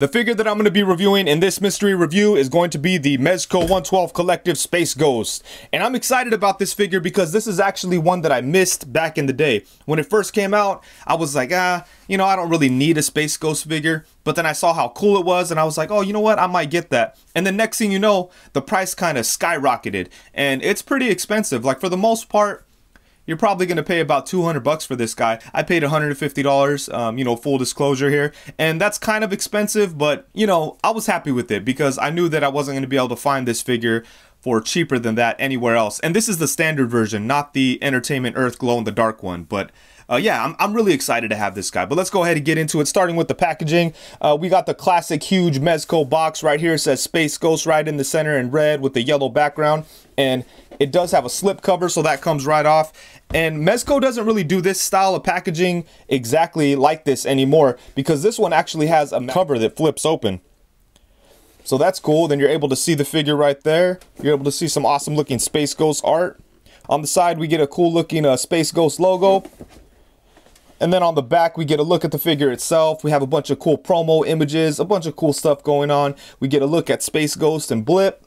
The figure that I'm going to be reviewing in this mystery review is going to be the Mezco 112 Collective Space Ghost. And I'm excited about this figure because this is actually one that I missed back in the day. When it first came out, I was like, you know, I don't really need a Space Ghost figure. But then I saw how cool it was and I was like, oh, you know what? I might get that. And the next thing you know, the price kind of skyrocketed. And it's pretty expensive. Like for the most part, you're probably going to pay about 200 bucks for this guy. I paid $150, you know, full disclosure here. And that's kind of expensive, but, you know, I was happy with it because I knew that I wasn't going to be able to find this figure for cheaper than that anywhere else. And this is the standard version, not the Entertainment Earth Glow in the Dark one. But yeah, I'm really excited to have this guy. But let's go ahead and get into it, starting with the packaging. We got the classic huge Mezco box right here. It says Space Ghost right in the center in red with the yellow background. And it does have a slip cover, so that comes right off. And Mezco doesn't really do this style of packaging exactly like this anymore because this one actually has a cover that flips open. So that's cool. Then you're able to see the figure right there. You're able to see some awesome looking Space Ghost art. On the side, we get a cool looking Space Ghost logo. And then on the back, we get a look at the figure itself. We have a bunch of cool promo images, a bunch of cool stuff going on. We get a look at Space Ghost and Blip.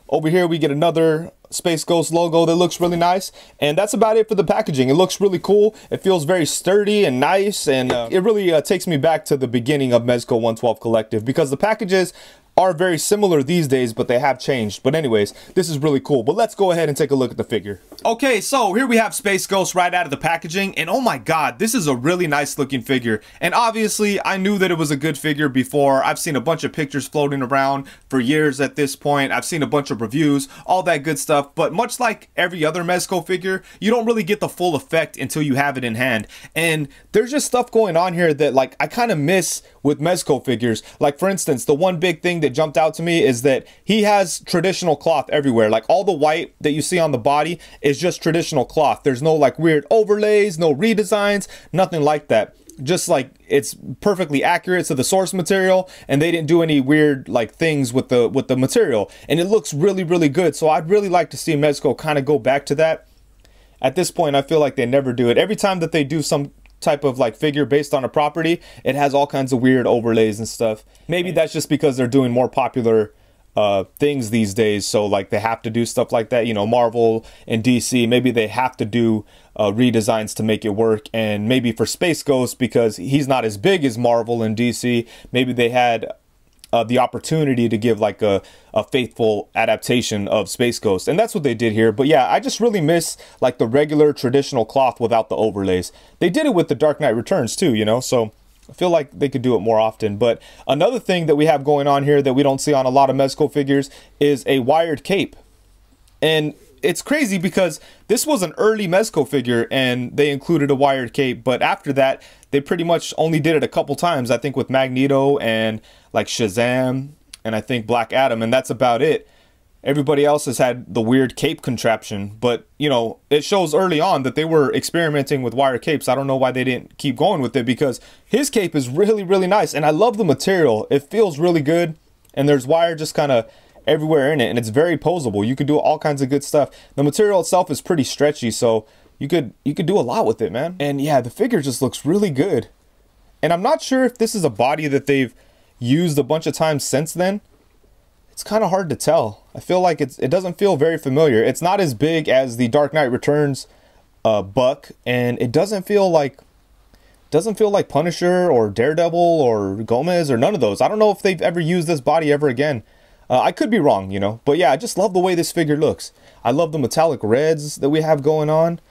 Over here, we get another Space Ghost logo that looks really nice. And that's about it for the packaging. It looks really cool. It feels very sturdy and nice. And it really takes me back to the beginning of Mezco 112 Collective because the packages are very similar these days, but they have changed. But anyways, this is really cool. But let's go ahead and take a look at the figure. Okay, so here we have Space Ghost right out of the packaging. And oh my god, this is a really nice looking figure. And obviously, I knew that it was a good figure before. I've seen a bunch of pictures floating around for years at this point. I've seen a bunch of reviews, all that good stuff. But much like every other Mezco figure, you don't really get the full effect until you have it in hand. And there's just stuff going on here that like I kind of miss with Mezco figures. Like for instance, the one big thing that jumped out to me is that he has traditional cloth everywhere. Like all the white that you see on the body is just traditional cloth. There's no like weird overlays, no redesigns, nothing like that. Just like it's perfectly accurate to the source material, and they didn't do any weird like things with the material, and it looks really good. So I'd really like to see Mezco kind of go back to that. At this point, I feel like they never do it. Every time that they do some type of like figure based on a property, it has all kinds of weird overlays and stuff. Maybe that's just because they're doing more popular things these days, so like they have to do stuff like that. You know, Marvel and DC, maybe they have to do redesigns to make it work. And maybe for Space Ghost, because he's not as big as Marvel and DC, maybe they had the opportunity to give like a faithful adaptation of Space Ghost, and that's what they did here. But yeah, I just really miss like the regular traditional cloth without the overlays. They did it with the Dark Knight Returns too, you know, so I feel like they could do it more often. But another thing that we have going on here that we don't see on a lot of Mezco figures is a wired cape. And it's crazy because this was an early Mezco figure and they included a wired cape, but after that they pretty much only did it a couple times. I think with Magneto and like Shazam and I think Black Adam, and that's about it. Everybody else has had the weird cape contraption, but you know, it shows early on that they were experimenting with wire capes. I don't know why they didn't keep going with it because his cape is really nice, and I love the material. It feels really good, and there's wire just kind of everywhere in it, and it's very posable. You could do all kinds of good stuff. The material itself is pretty stretchy, so you could do a lot with it, man. And yeah, the figure just looks really good. And I'm not sure if this is a body that they've used a bunch of times since then. It's kind of hard to tell. I feel like it doesn't feel very familiar. It's not as big as the Dark Knight Returns buck, and it doesn't feel like Punisher or Daredevil or Gomez or none of those. I don't know if they've ever used this body ever again. I could be wrong, you know, but yeah, I just love the way this figure looks. I love the metallic reds that we have going on.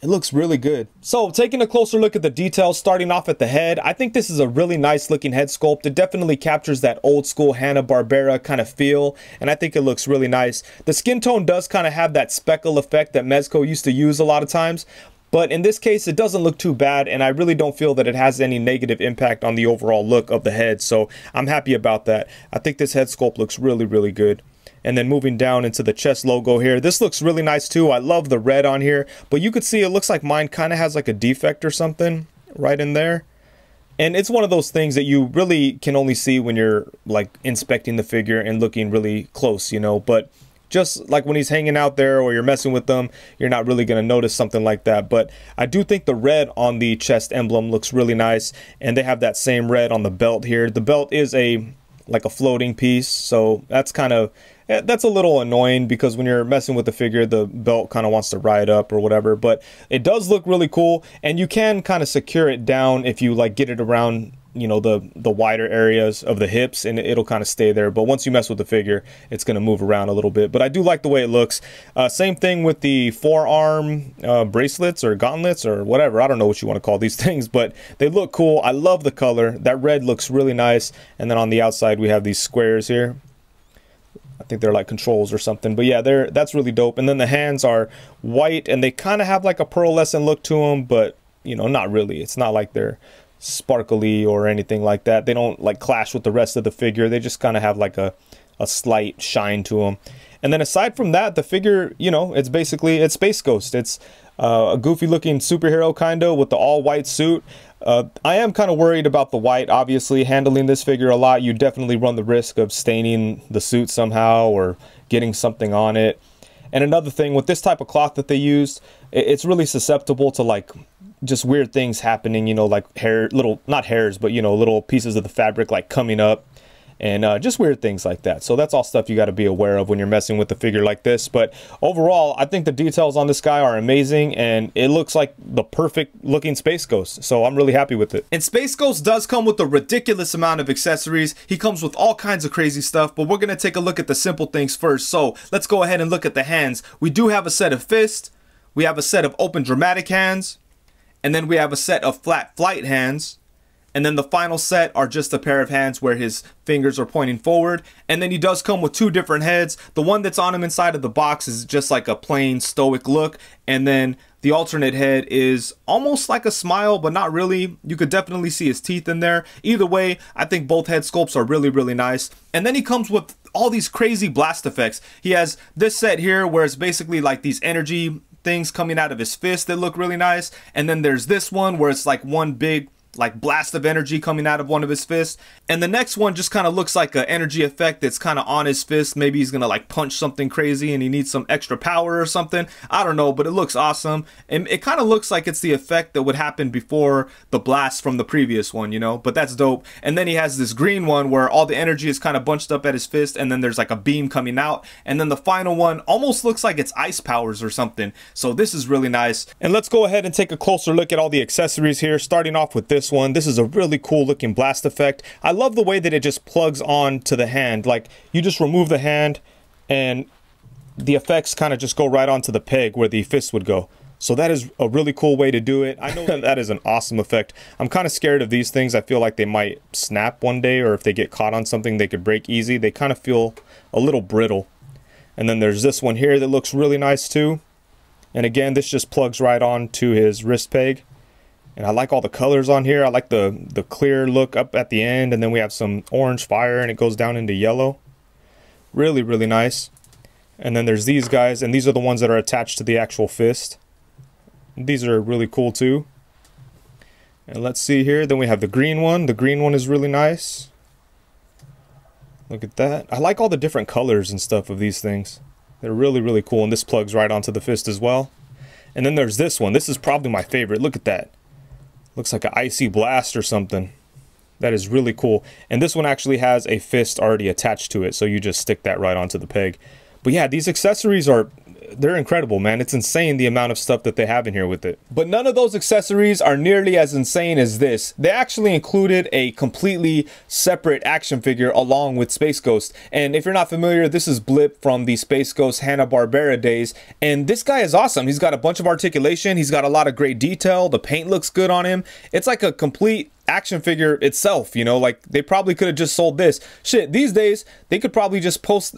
It looks really good. So taking a closer look at the details, starting off at the head, I think this is a really nice looking head sculpt. It definitely captures that old school Hanna-Barbera kind of feel, and I think it looks really nice. The skin tone does kind of have that speckle effect that Mezco used to use a lot of times, but in this case it doesn't look too bad, and I really don't feel that it has any negative impact on the overall look of the head, so I'm happy about that. I think this head sculpt looks really good. And then moving down into the chest logo here, this looks really nice too. I love the red on here, but you could see it looks like mine kind of has like a defect or something right in there. And it's one of those things that you really can only see when you're like inspecting the figure and looking really close, you know. But just like when he's hanging out there or you're messing with them, you're not really going to notice something like that. But I do think the red on the chest emblem looks really nice, and they have that same red on the belt here. The belt is like a floating piece, so that's a little annoying because when you're messing with the figure, the belt kind of wants to ride up or whatever. But it does look really cool, and you can kind of secure it down if you like get it around, you know, the wider areas of the hips, and it'll kind of stay there. But once you mess with the figure, it's going to move around a little bit. But I do like the way it looks. Same thing with the forearm bracelets or gauntlets or whatever. I don't know what you want to call these things, but they look cool. I love the color. That red looks really nice. And then on the outside, we have these squares here. I think they're like controls or something, but yeah, that's really dope. And then the hands are white, and they kind of have like a pearlescent look to them, but you know, not really. It's not like they're sparkly or anything like that. They don't like clash with the rest of the figure. They just kind of have like a slight shine to them. And then aside from that, the figure, you know, it's Space Ghost. It's a goofy looking superhero kind of with the all white suit. I am kind of worried about the white. Obviously, handling this figure a lot, you definitely run the risk of staining the suit somehow or getting something on it. And another thing with this type of cloth that they used, it's really susceptible to like just weird things happening, you know, like not hairs, but you know, little pieces of the fabric like coming up, and just weird things like that. So that's all stuff you got to be aware of when you're messing with a figure like this. But overall, I think the details on this guy are amazing, and it looks like the perfect looking Space Ghost. So I'm really happy with it. And Space Ghost does come with a ridiculous amount of accessories. He comes with all kinds of crazy stuff, but we're going to take a look at the simple things first. So let's go ahead and look at the hands. We do have a set of fists. We have a set of open dramatic hands. And then we have a set of flat flight hands. And then the final set are just a pair of hands where his fingers are pointing forward. And then he does come with two different heads. The one that's on him inside of the box is just like a plain stoic look. And then the alternate head is almost like a smile, but not really. You could definitely see his teeth in there. Either way, I think both head sculpts are really, really nice. And then he comes with all these crazy blast effects. He has this set here where it's basically like these energy things coming out of his fist that look really nice. And then there's this one where it's like one big like blast of energy coming out of one of his fists. And the next one just kind of looks like an energy effect that's kind of on his fist. Maybe he's gonna like punch something crazy and he needs some extra power or something. I don't know, but it looks awesome. And it kind of looks like it's the effect that would happen before the blast from the previous one, you know, but that's dope. And then he has this green one where all the energy is kind of bunched up at his fist, and then there's like a beam coming out. And then the final one almost looks like it's ice powers or something. So this is really nice. And let's go ahead and take a closer look at all the accessories here, starting off with this one. This is a really cool looking blast effect. I love the way that it just plugs on to the hand. Like you just remove the hand and the effects kind of just go right onto the peg where the fist would go. So that is a really cool way to do it. I know that is an awesome effect. I'm kind of scared of these things. I feel like they might snap one day, or if they get caught on something, they could break easy. They kind of feel a little brittle. And then there's this one here that looks really nice too. And again, this just plugs right on to his wrist peg. And I like all the colors on here. I like the clear look up at the end, and then we have some orange fire and it goes down into yellow. Really, really nice. And then there's these guys, and these are the ones that are attached to the actual fist. These are really cool too. And let's see here, then we have the green one. The green one is really nice. Look at that. I like all the different colors and stuff of these things. They're really, really cool, and this plugs right onto the fist as well. And then there's this one. This is probably my favorite. Look at that. Looks like an icy blast or something. That is really cool. And this one actually has a fist already attached to it, so you just stick that right onto the peg. But yeah, these accessories they're incredible, man. It's insane the amount of stuff that they have in here with it. But none of those accessories are nearly as insane as this. They actually included a completely separate action figure along with Space Ghost. And if you're not familiar, this is Blip from the Space Ghost Hanna-Barbera days. And this guy is awesome. He's got a bunch of articulation. He's got a lot of great detail. The paint looks good on him. It's like a complete action figure itself, you know, like they probably could have just sold this. Shit, these days they could probably just post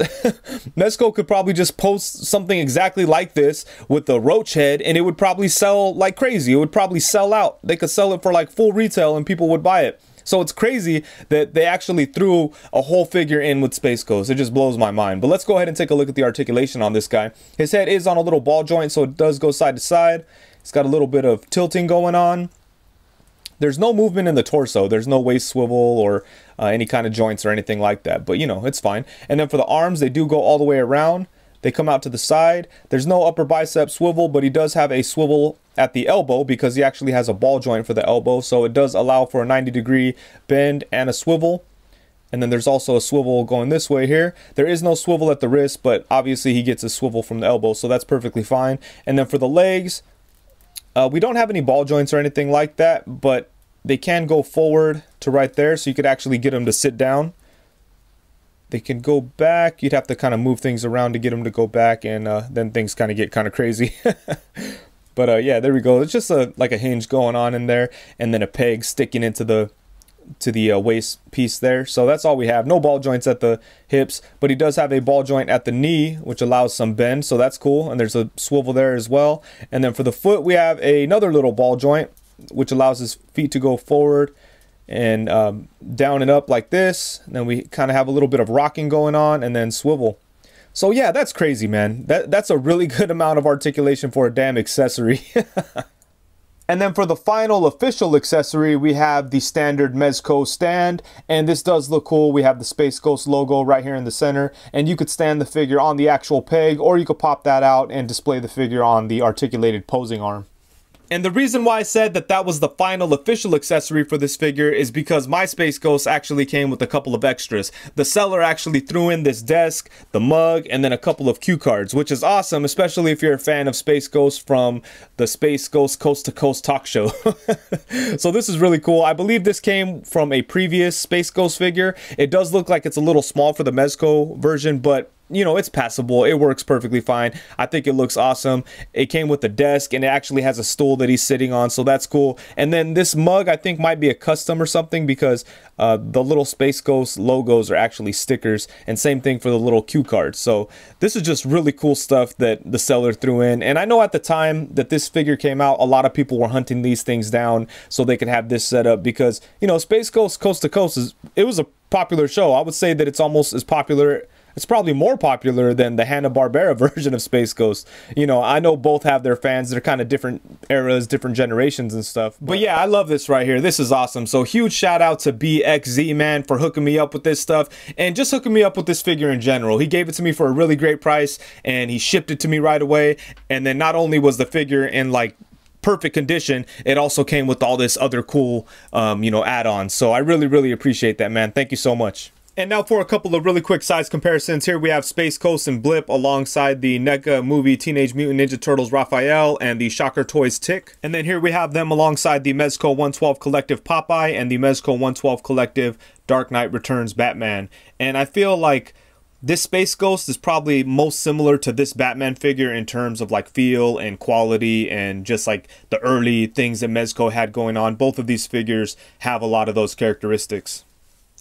Mezco could probably just post something exactly like this with the roach head, and it would probably sell like crazy. It would probably sell out. They could sell it for like full retail and people would buy it. So it's crazy that they actually threw a whole figure in with Space Ghost. It just blows my mind. But let's go ahead and take a look at the articulation on this guy. His head is on a little ball joint, so it does go side to side. It's got a little bit of tilting going on. There's no movement in the torso. There's no waist swivel or any kind of joints or anything like that. But, you know, it's fine. And then for the arms, they do go all the way around. They come out to the side. There's no upper bicep swivel, but he does have a swivel at the elbow because he actually has a ball joint for the elbow. So it does allow for a 90-degree bend and a swivel. And then there's also a swivel going this way here. There is no swivel at the wrist, but obviously he gets a swivel from the elbow, so that's perfectly fine. And then for the legs, we don't have any ball joints or anything like that, but they can go forward to right there, so you could actually get them to sit down. They can go back. You'd have to kind of move things around to get them to go back, and then things kind of get kind of crazy. But yeah, there we go. It's just like a hinge going on in there, and then a peg sticking into the waist piece there. So that's all we have. No ball joints at the hips, but he does have a ball joint at the knee, which allows some bend, so that's cool. And there's a swivel there as well. And then for the foot, we have another little ball joint, which allows his feet to go forward and down and up like this. And then we kind of have a little bit of rocking going on, and then swivel. So yeah, that's crazy, man. That's a really good amount of articulation for a damn accessory. And then for the final official accessory, we have the standard Mezco Stand, and this does look cool. We have the Space Ghost logo right here in the center, and you could stand the figure on the actual peg, or you could pop that out and display the figure on the articulated posing arm. And the reason why I said that was the final official accessory for this figure is because my Space Ghost actually came with a couple of extras. The seller actually threw in this desk, the mug, and then a couple of cue cards, which is awesome, especially if you're a fan of Space Ghost from the Space Ghost Coast to Coast talk show. So this is really cool. I believe this came from a previous Space Ghost figure. It does look like it's a little small for the Mezco version, but you know, it's passable. It works perfectly fine. I think it looks awesome. It came with a desk, and it actually has a stool that he's sitting on, so that's cool. And then this mug, I think, might be a custom or something, because the little Space Ghost logos are actually stickers, and same thing for the little cue cards. So this is just really cool stuff that the seller threw in. And I know at the time that this figure came out, a lot of people were hunting these things down so they could have this set up, because, you know, Space Ghost Coast to Coast it was a popular show. I would say that it's almost as popular. It's probably more popular than the Hanna-Barbera version of Space Ghost. You know, I know both have their fans. They're kind of different eras, different generations and stuff. But yeah, I love this right here. This is awesome. So huge shout out to BXZ, man, for hooking me up with this stuff and just hooking me up with this figure in general. He gave it to me for a really great price, and he shipped it to me right away. And then not only was the figure in like perfect condition, it also came with all this other cool, you know, add-ons. So I really, really appreciate that, man. Thank you so much. And now for a couple of really quick size comparisons. Here we have Space Ghost and Blip alongside the NECA movie Teenage Mutant Ninja Turtles Raphael and the Shocker Toys Tick. And then here we have them alongside the Mezco 112 Collective Popeye and the Mezco 112 Collective Dark Knight Returns Batman. And I feel like this Space Ghost is probably most similar to this Batman figure in terms of like feel and quality and just like the early things that Mezco had going on. Both of these figures have a lot of those characteristics.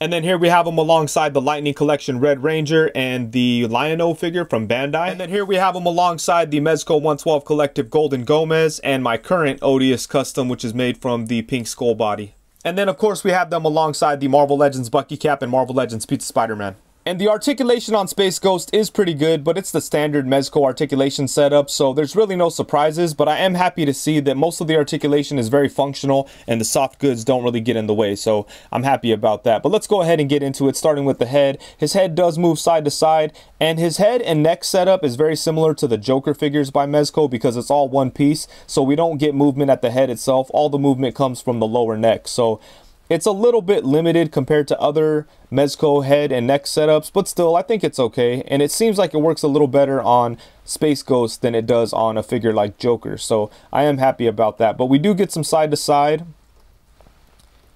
And then here we have them alongside the Lightning Collection Red Ranger and the Lion-O figure from Bandai. And then here we have them alongside the Mezco 112 Collective Golden Gomez and my current Odious Custom, which is made from the Pink Skull body. And then of course we have them alongside the Marvel Legends Bucky Cap and Marvel Legends Pizza Spider-Man. And the articulation on Space Ghost is pretty good, but it's the standard Mezco articulation setup, so there's really no surprises, but I am happy to see that most of the articulation is very functional and the soft goods don't really get in the way, so I'm happy about that. But let's go ahead and get into it, starting with the head. His head does move side to side, and his head and neck setup is very similar to the Joker figures by Mezco because it's all one piece, so we don't get movement at the head itself. All the movement comes from the lower neck, so it's a little bit limited compared to other Mezco head and neck setups, but still, I think it's okay. And it seems like it works a little better on Space Ghost than it does on a figure like Joker. So I am happy about that. But we do get some side to side.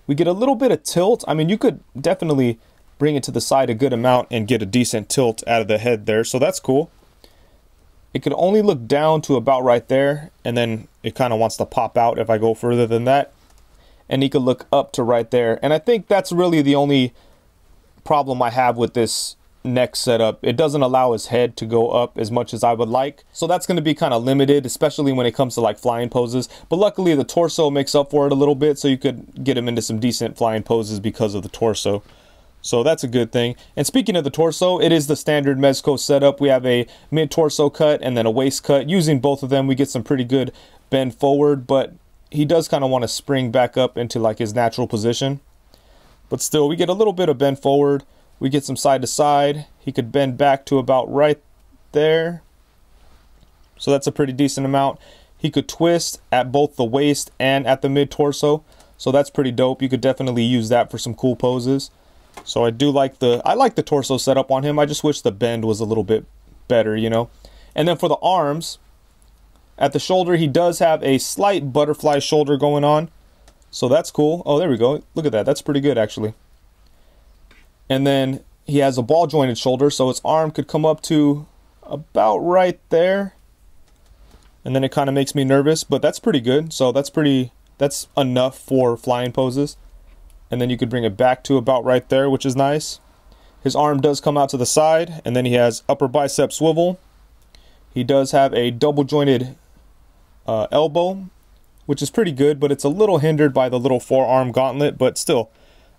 We get a little bit of tilt. I mean, you could definitely bring it to the side a good amount and get a decent tilt out of the head there. So that's cool. It could only look down to about right there. And then it kind of wants to pop out if I go further than that. And he could look up to right there. And I think that's really the only problem I have with this neck setup. It doesn't allow his head to go up as much as I would like. So that's going to be kind of limited, especially when it comes to like flying poses. But luckily the torso makes up for it a little bit, so you could get him into some decent flying poses because of the torso. So that's a good thing. And speaking of the torso, it is the standard Mezco setup. We have a mid-torso cut and then a waist cut. Using both of them, we get some pretty good bend forward, but he does kind of want to spring back up into like his natural position. But still, we get a little bit of bend forward. We get some side to side. He could bend back to about right there. So that's a pretty decent amount. He could twist at both the waist and at the mid torso. So that's pretty dope. You could definitely use that for some cool poses. So I like the torso setup on him. I just wish the bend was a little bit better, you know. And then for the arms, at the shoulder, he does have a slight butterfly shoulder going on. So that's cool. Oh, there we go. Look at that. That's pretty good, actually. And then he has a ball jointed shoulder, so his arm could come up to about right there. And then it kind of makes me nervous, but that's pretty good. So that's enough for flying poses. And then you could bring it back to about right there, which is nice. His arm does come out to the side, and then he has upper bicep swivel. He does have a double jointed elbow, which is pretty good, but it's a little hindered by the little forearm gauntlet, but still,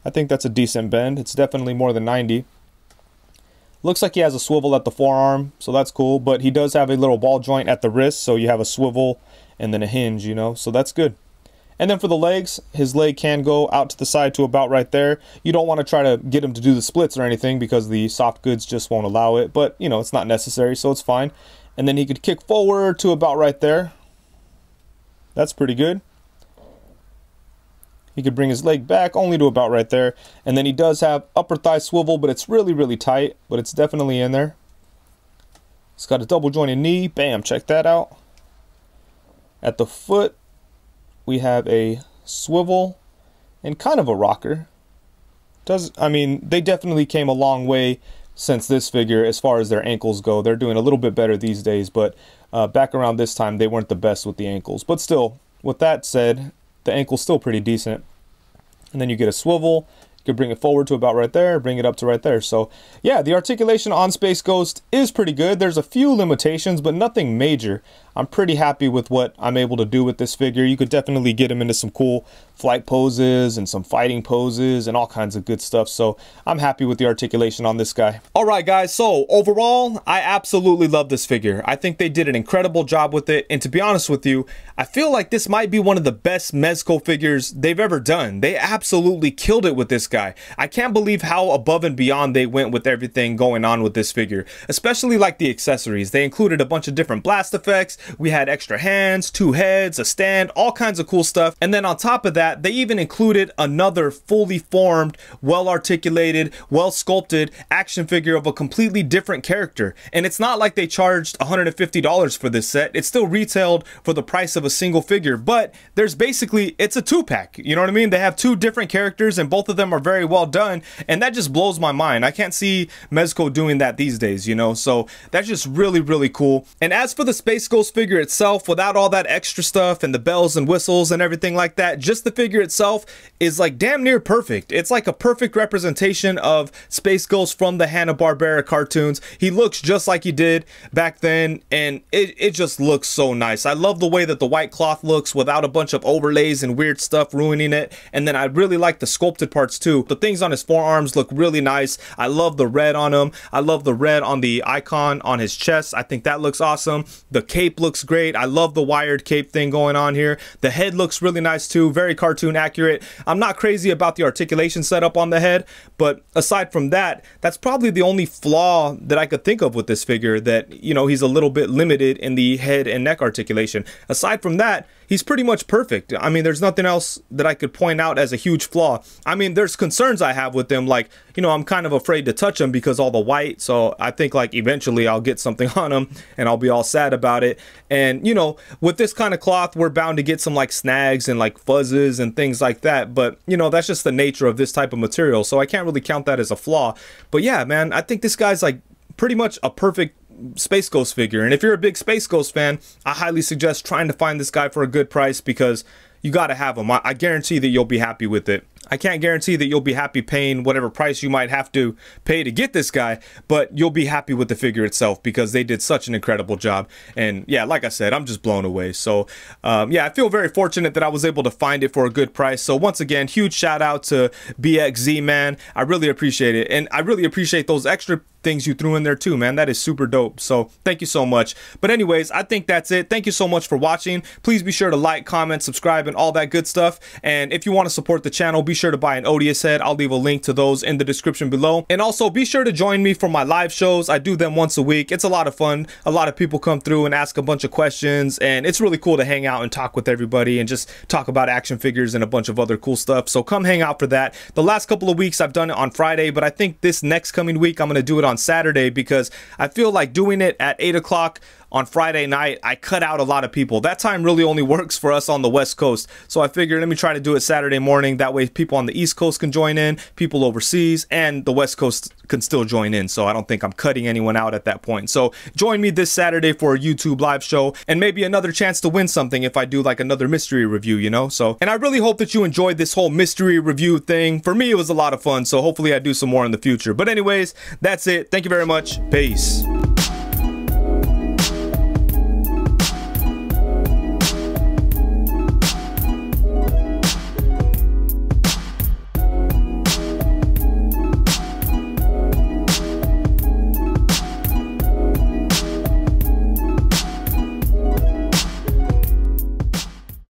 I think that's a decent bend. It's definitely more than 90. Looks like he has a swivel at the forearm, so that's cool, but he does have a little ball joint at the wrist, so you have a swivel and then a hinge, you know, so that's good. And then for the legs, his leg can go out to the side to about right there. You don't want to try to get him to do the splits or anything because the soft goods just won't allow it, but, you know, it's not necessary, so it's fine. And then he could kick forward to about right there. That's pretty good. He could bring his leg back only to about right there. And then he does have upper thigh swivel, but it's really, really tight, but it's definitely in there. He's got a double jointed knee. Bam, check that out. At the foot, we have a swivel and kind of a rocker. I mean, they definitely came a long way since this figure as far as their ankles go. They're doing a little bit better these days, but back around this time, they weren't the best with the ankles. But still, with that said, the ankle's still pretty decent. And then you get a swivel. You can bring it forward to about right there, bring it up to right there. So yeah, the articulation on Space Ghost is pretty good. There's a few limitations, but nothing major. I'm pretty happy with what I'm able to do with this figure. You could definitely get him into some cool flight poses and some fighting poses and all kinds of good stuff. So I'm happy with the articulation on this guy. All right, guys. So overall, I absolutely love this figure. I think they did an incredible job with it. And to be honest with you, I feel like this might be one of the best Mezco figures they've ever done. They absolutely killed it with this guy. I can't believe how above and beyond they went with everything going on with this figure, especially like the accessories. They included a bunch of different blast effects. We had extra hands, 2 heads, a stand, all kinds of cool stuff. And then on top of that, they even included another fully formed, well-articulated, well-sculpted action figure of a completely different character. And it's not like they charged $150 for this set. It's still retailed for the price of a single figure, but there's basically, it's a 2-pack. You know what I mean? They have 2 different characters and both of them are very well done. And that just blows my mind. I can't see Mezco doing that these days, you know? So that's just really, really cool. And as for the Space Ghost figure itself, without all that extra stuff and the bells and whistles and everything like that, just the figure itself is like damn near perfect. It's like a perfect representation of Space Ghost from the Hanna-Barbera cartoons. He looks just like he did back then, and it just looks so nice. I love the way that the white cloth looks without a bunch of overlays and weird stuff ruining it. And then I really like the sculpted parts too. The things on his forearms look really nice. I love the red on him. I love the red on the icon on his chest. I think that looks awesome. The cape looks great. I love the wired cape thing going on here. The head looks really nice too. Very cartoon accurate. I'm not crazy about the articulation setup on the head, but aside from that, that's probably the only flaw that I could think of with this figure, that, you know, he's a little bit limited in the head and neck articulation. Aside from that, he's pretty much perfect. I mean, there's nothing else that I could point out as a huge flaw. I mean, there's concerns I have with him, like, you know, I'm kind of afraid to touch him because all the white, so I think like eventually I'll get something on him and I'll be all sad about it. And, you know, with this kind of cloth, we're bound to get some like snags and like fuzzes and things like that, but, you know, that's just the nature of this type of material, so I can't really count that as a flaw. But yeah, man, I think this guy's like pretty much a perfect Space Ghost figure. And if you're a big Space Ghost fan, I highly suggest trying to find this guy for a good price, because you got to have him. I guarantee that you'll be happy with it. I can't guarantee that you'll be happy paying whatever price you might have to pay to get this guy, but you'll be happy with the figure itself because they did such an incredible job. And yeah, like I said, I'm just blown away. So yeah, I feel very fortunate that I was able to find it for a good price. So once again, huge shout out to BXZ, man. I really appreciate it. And I really appreciate those extra things you threw in there too, man. That is super dope. So thank you so much. But anyways, I think that's it. Thank you so much for watching. Please be sure to like, comment, subscribe, and all that good stuff. And if you want to support the channel, be sure to buy an Odious head. I'll leave a link to those in the description below. And also be sure to join me for my live shows. I do them once a week. It's a lot of fun. A lot of people come through and ask a bunch of questions, and it's really cool to hang out and talk with everybody and just talk about action figures and a bunch of other cool stuff. So come hang out for that. The last couple of weeks I've done it on Friday, but I think this next coming week I'm going to do it on Saturday, because I feel like doing it at 8 o'clock on Friday night, I cut out a lot of people. That time really only works for us on the West Coast. So I figured, let me try to do it Saturday morning. That way people on the East Coast can join in, people overseas, and the West Coast can still join in. So I don't think I'm cutting anyone out at that point. So join me this Saturday for a YouTube live show, and maybe another chance to win something if I do like another mystery review, you know? So, and I really hope that you enjoyed this whole mystery review thing. For me, it was a lot of fun. So hopefully I do some more in the future. But anyways, that's it. Thank you very much. Peace.